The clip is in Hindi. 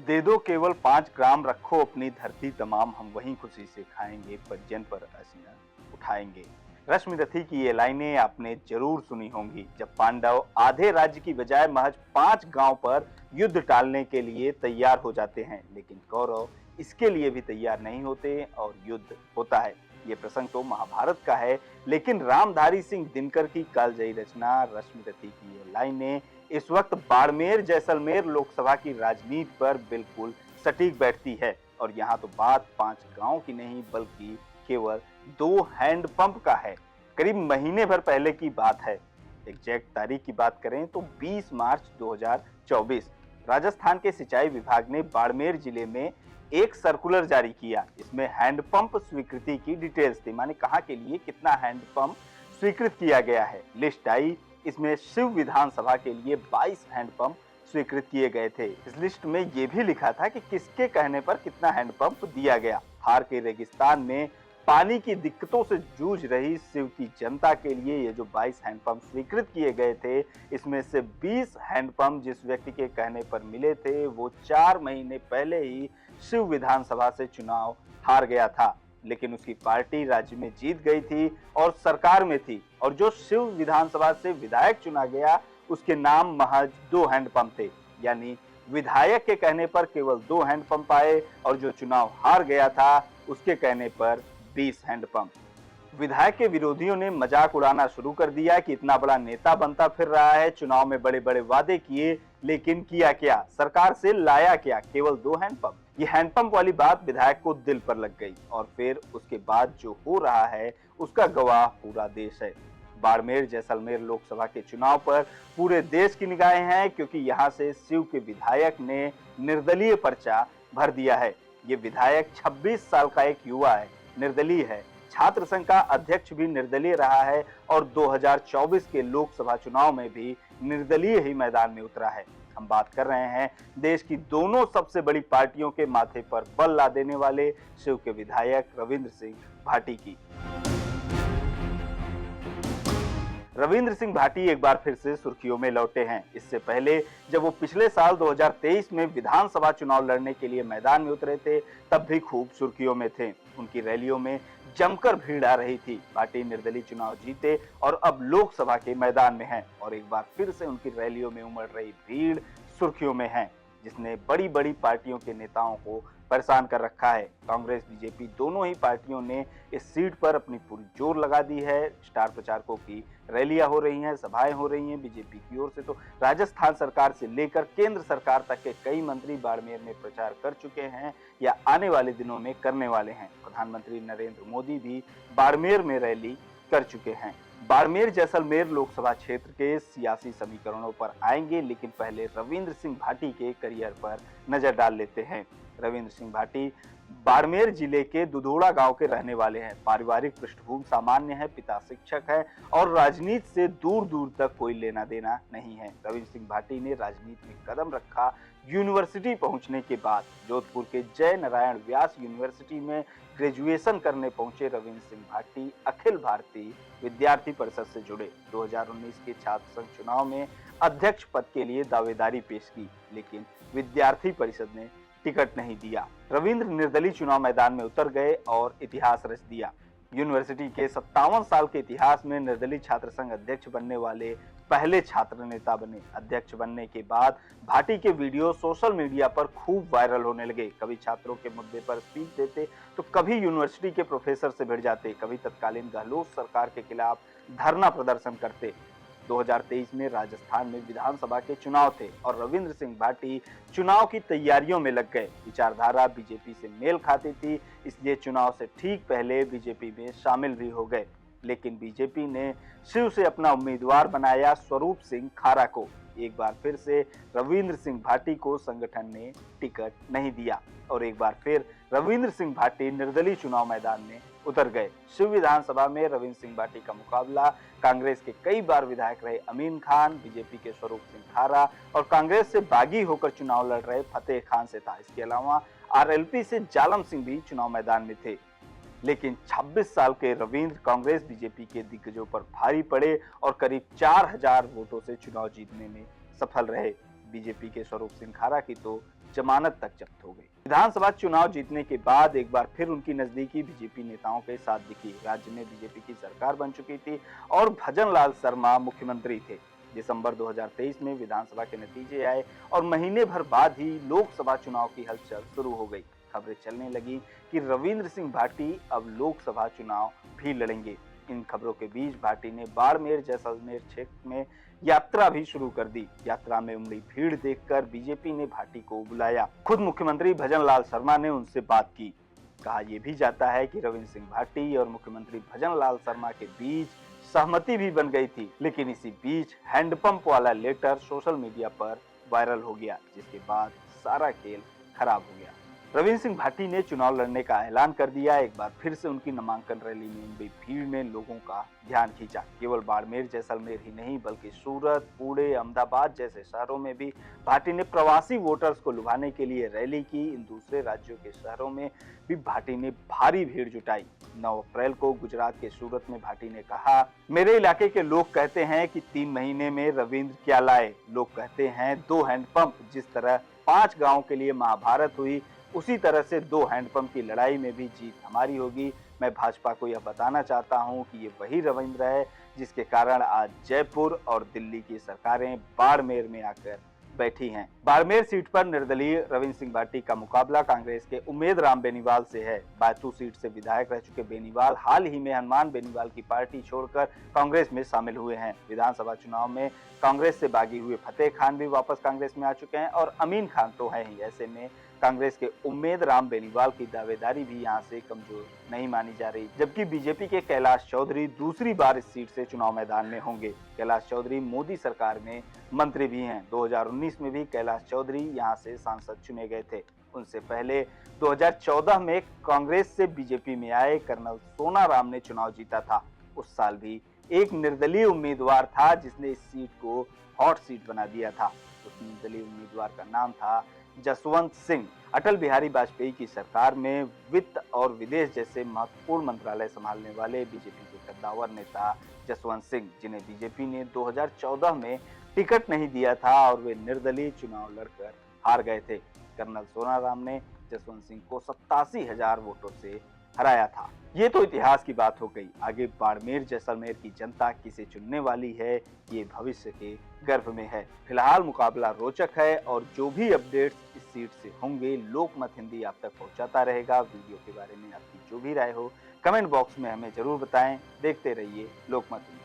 दे दो केवल 5 ग्राम, रखो अपनी धरती तमाम, हम वहीं खुशी से खाएंगे, परिजन पर असीना उठाएंगे। रश्मिरथी की ये लाइनें आपने जरूर सुनी होंगी। जब पांडव आधे राज्य की बजाय महज 5 गांव पर युद्ध टालने के लिए तैयार हो जाते हैं, लेकिन कौरव इसके लिए भी तैयार नहीं होते और युद्ध होता है। ये प्रसंग तो महाभारत का है, लेकिन रामधारी सिंह दिनकर की कालजयी रचना रश्मिरथी की ये लाइनें इस वक्त बाड़मेर जैसलमेर लोकसभा की राजनीति पर बिल्कुल सटीक बैठती है। और यहाँ तो बात 5 गांव की नहीं बल्कि केवल 2 हैंडपंप का है। करीब महीने भर पहले की बात है। एग्जैक्ट तारीख की बात करें तो 20 मार्च 2024 राजस्थान के सिंचाई विभाग ने बाड़मेर जिले में एक सर्कुलर जारी किया। इसमें हैंडपंप स्वीकृति की डिटेल्स थी, माने कहाँ के लिए कितना हैंडपंप स्वीकृत किया गया है। लिस्ट आई, इसमें शिव विधानसभा के लिए 22 हैंडपंप स्वीकृत किए गए थे। इस लिस्ट में यह भी लिखा था कि किसके कहने पर कितना हैंडपंप दिया गया। थार के रेगिस्तान में पानी की दिक्कतों से जूझ रही शिव की जनता के लिए ये जो 22 हैंडपंप स्वीकृत किए गए थे, इसमें से 20 हैंडपंप जिस व्यक्ति के कहने पर मिले थे वो 4 महीने पहले ही शिव विधानसभा से चुनाव हार गया था, लेकिन उसकी पार्टी राज्य में जीत गई थी और सरकार में थी। और जो शिव विधानसभा से विधायक चुना गया उसके नाम महज 2 हैंडपंप थे, यानी विधायक के कहने पर केवल 2 हैंडपंप आए और जो चुनाव हार गया था उसके कहने पर 20 हैंडपंप। विधायक के विरोधियों ने मजाक उड़ाना शुरू कर दिया कि इतना बड़ा नेता बनता फिर रहा है, चुनाव में बड़े बड़े वादे किए लेकिन किया क्या, सरकार से लाया क्या, केवल 2 हैंडपंप। ये हैंडपंप वाली बात विधायक को दिल पर लग गई और फिर उसके बाद जो हो रहा है उसका गवाह पूरा देश है। बाड़मेर जैसलमेर लोकसभा के चुनाव पर पूरे देश की निगाहें हैं, क्योंकि यहां से शिव के विधायक ने निर्दलीय पर्चा भर दिया है। ये विधायक 26 साल का एक युवा है, निर्दलीय है, छात्र संघ का अध्यक्ष भी निर्दलीय रहा है और 2024 के लोकसभा चुनाव में भी निर्दलीय ही मैदान में उतरा है। हम बात कर रहे हैं देश की दोनों सबसे बड़ी पार्टियों के माथे पर बल ला देने वाले शिव के विधायक रविंद्र सिंह भाटी की। रविंद्र सिंह भाटी एक बार फिर से सुर्खियों में लौटे हैं। इससे पहले जब वो पिछले साल 2023 में विधानसभा चुनाव लड़ने के लिए मैदान में उतरे थे तब भी खूब सुर्खियों में थे। उनकी रैलियों में जमकर भीड़ आ रही थी। भाटी निर्दलीय चुनाव जीते और अब लोकसभा के मैदान में हैं और एक बार फिर से उनकी रैलियों में उमड़ रही भीड़ सुर्खियों में है, जिसने बड़ी बड़ी पार्टियों के नेताओं को परेशान कर रखा है। कांग्रेस बीजेपी दोनों ही पार्टियों ने इस सीट पर अपनी पूरी जोर लगा दी है। स्टार प्रचारकों की रैलियां हो रही हैं, सभाएं हो रही हैं। बीजेपी की ओर से तो राजस्थान सरकार से लेकर केंद्र सरकार तक के कई मंत्री बाड़मेर में प्रचार कर चुके हैं या आने वाले दिनों में करने वाले हैं। प्रधानमंत्री नरेंद्र मोदी भी बाड़मेर में रैली कर चुके हैं। बाड़मेर जैसलमेर लोकसभा क्षेत्र के सियासी समीकरणों पर आएंगे, लेकिन पहले रविंद्र सिंह भाटी के करियर पर नजर डाल लेते हैं। रविंद्र सिंह भाटी बाड़मेर जिले के दुधोड़ा गांव के रहने वाले हैं। पारिवारिक पृष्ठभूमि सामान्य है, पिता शिक्षक है और राजनीति से दूर दूर तक कोई लेना देना नहीं है। रविंद्र सिंह भाटी ने राजनीति में कदम रखा यूनिवर्सिटी पहुंचने के बाद। जोधपुर के जय नारायण व्यास यूनिवर्सिटी में ग्रेजुएशन करने पहुंचे रविंद्र सिंह भाटी अखिल भारतीय विद्यार्थी परिषद से जुड़े। 2019 के छात्र संघ चुनाव में अध्यक्ष पद के लिए दावेदारी पेश की, लेकिन विद्यार्थी परिषद ने टिकट नहीं दिया। रविंद्र निर्दलीय चुनाव मैदान में उतर गए और इतिहास रच दिया। यूनिवर्सिटी के 57 साल के इतिहास में निर्दलीय छात्र संघ अध्यक्ष बनने वाले पहले छात्र नेता बने। अध्यक्ष बनने के बाद भाटी के वीडियो सोशल मीडिया पर खूब वायरल होने लगे। कभी छात्रों के मुद्दे पर स्पीच देते तो कभी यूनिवर्सिटी के प्रोफेसर से भिड़ जाते, कभी तत्कालीन गहलोत सरकार के खिलाफ धरना प्रदर्शन करते। 2023 में राजस्थान में विधानसभा के चुनाव थे और रविंद्र सिंह भाटी चुनाव की तैयारियों में लग गए। विचारधारा बीजेपी से मेल खाती थी, इसलिए चुनाव से ठीक पहले बीजेपी में शामिल भी हो गए। लेकिन बीजेपी ने शिव से अपना उम्मीदवार बनाया स्वरूप सिंह खारा को। एक बार फिर से रविंद्र सिंह भाटी को संगठन ने टिकट नहीं दिया और एक बार फिर रविंद्र सिंह भाटी निर्दलीय चुनाव मैदान में उतर गए। शिव विधानसभा में रविंद्र सिंह भाटी का मुकाबला कांग्रेस के कई बार विधायक रहे अमीन खान, बीजेपी के स्वरूप सिंह खारा और कांग्रेस से बागी होकर चुनाव लड़ रहे फतेह खान से था। इसके अलावा आरएलपी से जालम सिंह भी चुनाव मैदान में थे। लेकिन 26 साल के रविंद्र कांग्रेस बीजेपी के दिग्गजों पर भारी पड़े और करीब 4000 वोटों से चुनाव जीतने में सफल रहे। बीजेपी के स्वरूप सिंह खारा की तो जमानत तक जब्त हो गई। विधानसभा चुनाव जीतने के बाद एक बार फिर उनकी नजदीकी बीजेपी नेताओं के साथ दिखी। राज्य में बीजेपी की सरकार बन चुकी थी और भजन लाल शर्मा मुख्यमंत्री थे। दिसंबर 2023 में विधानसभा के नतीजे आए और महीने भर बाद ही लोकसभा चुनाव की हलचल शुरू हो गई। खबरें चलने लगी कि रविंद्र सिंह भाटी अब लोकसभा चुनाव भी लड़ेंगे। इन खबरों के बीच भाटी ने बाड़मेर जैसलमेर क्षेत्र में यात्रा भी शुरू कर दी। यात्रा में उमड़ी भीड़ देखकर बीजेपी ने भाटी को बुलाया। खुद मुख्यमंत्री भजन लाल शर्मा ने उनसे बात की। कहा यह भी जाता है कि रविंद्र सिंह भाटी और मुख्यमंत्री भजन लाल शर्मा के बीच सहमति भी बन गई थी, लेकिन इसी बीच हैंडपंप वाला लेटर सोशल मीडिया पर वायरल हो गया, जिसके बाद सारा खेल खराब हो गया। रविंद्र सिंह भाटी ने चुनाव लड़ने का ऐलान कर दिया। एक बार फिर से उनकी नामांकन रैली में उमड़ी भीड़ ने लोगों का ध्यान खींचा। केवल बाड़मेर जैसलमेर ही नहीं बल्कि सूरत, पुणे, अहमदाबाद जैसे शहरों में भी भाटी ने प्रवासी वोटर्स को लुभाने के लिए रैली की। इन दूसरे राज्यों के शहरों में भी भाटी ने भारी भीड़ जुटाई। 9 अप्रैल को गुजरात के सूरत में भाटी ने कहा, मेरे इलाके के लोग कहते हैं कि 3 महीने में रविंद्र क्या लाए। लोग कहते हैं 2 हैंडपंप। जिस तरह 5 गाँव के लिए महाभारत हुई, उसी तरह से 2 हैंडपंप की लड़ाई में भी जीत हमारी होगी। मैं भाजपा को यह बताना चाहता हूं कि ये वही रविंद्र है जिसके कारण आज जयपुर और दिल्ली की सरकारें बाड़मेर में आकर बैठी हैं। बाड़मेर सीट पर निर्दलीय रविंद्र सिंह भाटी का मुकाबला कांग्रेस के उम्मेद राम बेनीवाल से है। बैतूल सीट से विधायक रह चुके बेनीवाल हाल ही में हनुमान बेनीवाल की पार्टी छोड़कर कांग्रेस में शामिल हुए हैं। विधानसभा चुनाव में कांग्रेस से बागी हुए फतेह खान भी वापस कांग्रेस में आ चुके हैं और अमीन खान तो है ही। ऐसे में कांग्रेस के उम्मेद राम बेनीवाल की दावेदारी भी यहां से कमजोर नहीं मानी जा रही, जबकि बीजेपी के कैलाश चौधरी दूसरी बार इस सीट से चुनाव मैदान में होंगे। कैलाश चौधरी मोदी सरकार में मंत्री भी हैं। 2019 में भी कैलाश चौधरी यहां से सांसद चुने गए थे। उनसे पहले 2014 में कांग्रेस से बीजेपी में आए कर्नल सोनाराम ने चुनाव जीता था। उस साल भी एक निर्दलीय उम्मीदवार था जिसने इस सीट को हॉट सीट बना दिया था। उस निर्दलीय उम्मीदवार का नाम था जसवंत सिंह। अटल बिहारी वाजपेयी की सरकार में वित्त और विदेश जैसे महत्वपूर्ण मंत्रालय संभालने वाले बीजेपी के कद्दावर नेता जसवंत सिंह, जिन्हें बीजेपी ने 2014 में टिकट नहीं दिया था और वे निर्दलीय चुनाव लड़कर हार गए थे। कर्नल सोनाराम ने जसवंत सिंह को 87,000 वोटों से हराया था। ये तो इतिहास की बात हो गई। आगे बाड़मेर जैसलमेर की जनता किसे चुनने वाली है, ये भविष्य के गर्भ में है। फिलहाल मुकाबला रोचक है और जो भी अपडेट्स इस सीट से होंगे लोकमत हिंदी आप तक पहुंचाता रहेगा। वीडियो के बारे में आपकी जो भी राय हो कमेंट बॉक्स में हमें जरूर बताएं। देखते रहिए लोकमत हिंदी।